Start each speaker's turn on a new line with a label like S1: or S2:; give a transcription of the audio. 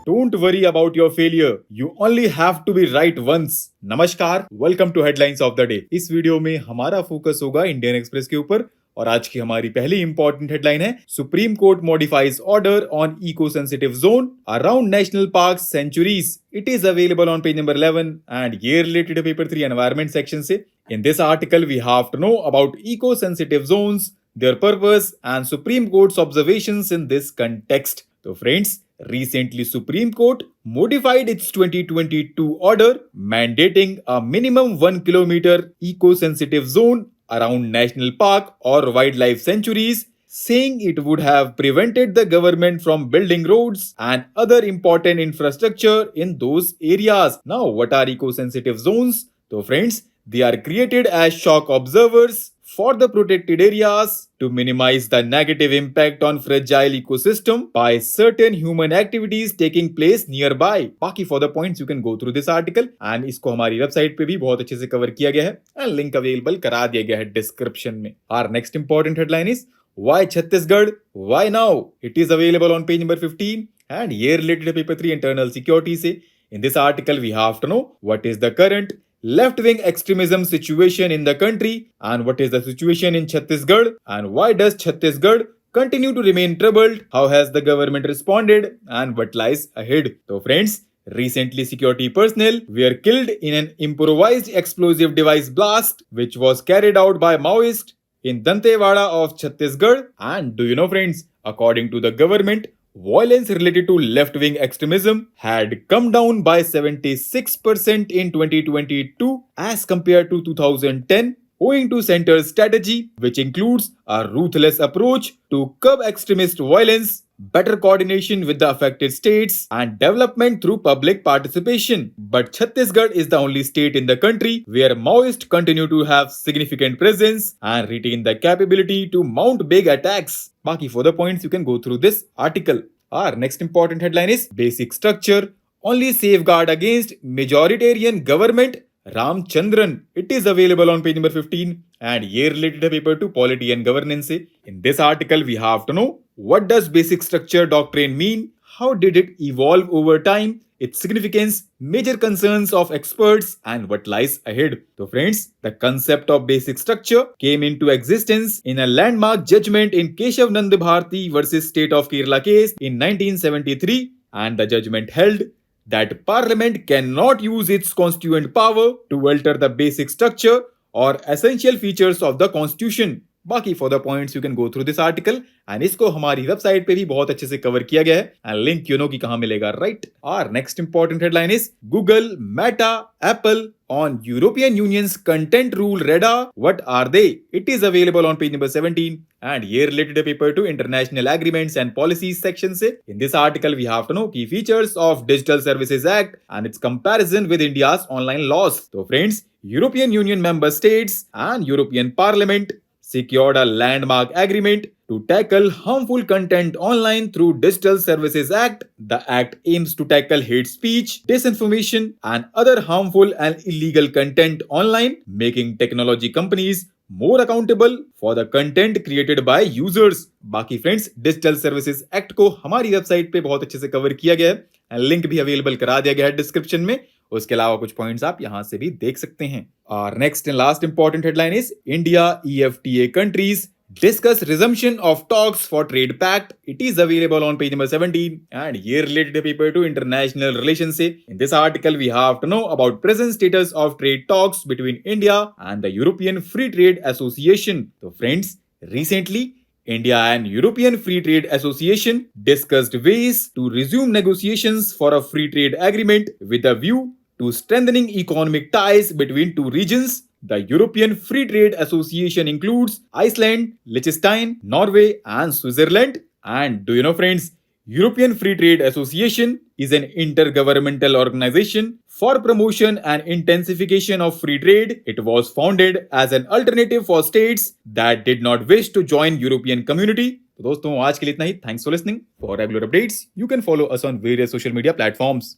S1: Don't worry about your failure. You only have to be right once. नमस्कार, welcome to headlines of the day. इस video में हमारा focus होगा Indian express के ऊपर और आज की हमारी पहली इंपॉर्टेंट हेडलाइन है Supreme Court modifies order on eco sensitive zone around national park sanctuaries. It is available on page number 11 and ये रिलेटेड पेपर 3 एनवायरमेंट सेक्शन से। In this article we have to know about eco sensitive zones, their purpose and Supreme Court's observations in this context. So friends, recently Supreme Court modified its 2022 order mandating a minimum 1 kilometer eco-sensitive zone around national park or wildlife sanctuaries, saying it would have prevented the government from building roads and other important infrastructure in those areas. Now, what are eco-sensitive zones? So friends, they are created as shock observers for the protected areas to minimize the negative impact on fragile ecosystem by certain human activities taking place nearby. बाकी for the points you can go through this article and इसको हमारी website पे भी बहुत अच्छे से cover किया गया है and लिंक अवेलेबल करा दिया गया है डिस्क्रिप्शन में। Our next important headline is Why Chhattisgarh? Why now? It is available on page number 15 and ये related paper 3 internal security से। In this article we have to know what is the current left-wing extremism situation in the country and what is the situation in Chhattisgarh and why does Chhattisgarh continue to remain troubled, how has the government responded and what lies ahead. So friends, recently security personnel were killed in an improvised explosive device blast which was carried out by Maoists in Dantewada of Chhattisgarh. And do you know friends, according to the government, violence related to left-wing extremism had come down by 76% in 2022 as compared to 2010, owing to center's strategy, which includes a ruthless approach to curb extremist violence, better coordination with the affected states, and development through public participation. But Chhattisgarh is the only state in the country where Maoists continue to have significant presence and retain the capability to mount big attacks. Baki for the points you can go through this article. Our next important headline is Basic Structure Only Safeguard Against Majoritarian Government Ramchandran. It is available on page number 15 and ये related है paper 2 Polity and Governance से। In this article we have to know what does basic structure doctrine mean, how did it evolve over time, its significance, major concerns of experts and what lies ahead. So friends, the concept of basic structure came into existence in a landmark judgment in Keshav Nand Bharti versus State of Kerala case in 1973 and the judgment held that Parliament cannot use its constituent power to alter the basic structure or essential features of the Constitution. बाकी for the points you can go through this article and इसको हमारी website पे भी बहुत अच्छे से cover किया गया है एंड लिंक यू नो कि कहां मिलेगा, right. Our next important headline is Google, Meta, Apple on European Union's content rule radar. What are they? It is available on page number 17 and here related paper to international agreements and policies section से. In this article we have to know key features of Digital Services Act and its comparison with India's online laws. So friends, European Union member states and European Parliament secured a landmark agreement to tackle harmful content online through Digital Services Act. The act aims to tackle hate speech, disinformation and other harmful and illegal content online, making technology companies more accountable for the content created by users. बाकी friends, digital services act को हमारी website पे बहुत अच्छे से cover किया गया है, लिंक भी अवेलेबल करा दिया गया है डिस्क्रिप्शन में। उसके अलावा कुछ पॉइंट्स आप यहां से भी देख सकते हैं। और next and last important headline is India EFTA countries discuss resumption of talks for trade pact. It is available on page number 17 and here related paper to international relations. In this article we have to know about present status of trade talks between India and the European Free Trade Association. So friends, recently India and European Free Trade Association discussed ways to resume negotiations for a free trade agreement with a view to strengthening economic ties between two regions. The European Free Trade Association includes Iceland, Liechtenstein, Norway and Switzerland. And do you know friends, European Free Trade Association is an intergovernmental organization for promotion and intensification of free trade. It was founded as an alternative for states that did not wish to join European community. तो दोस्तों आज के लिए इतना ही। Thanks for listening. For regular updates, you can follow us on various social media platforms.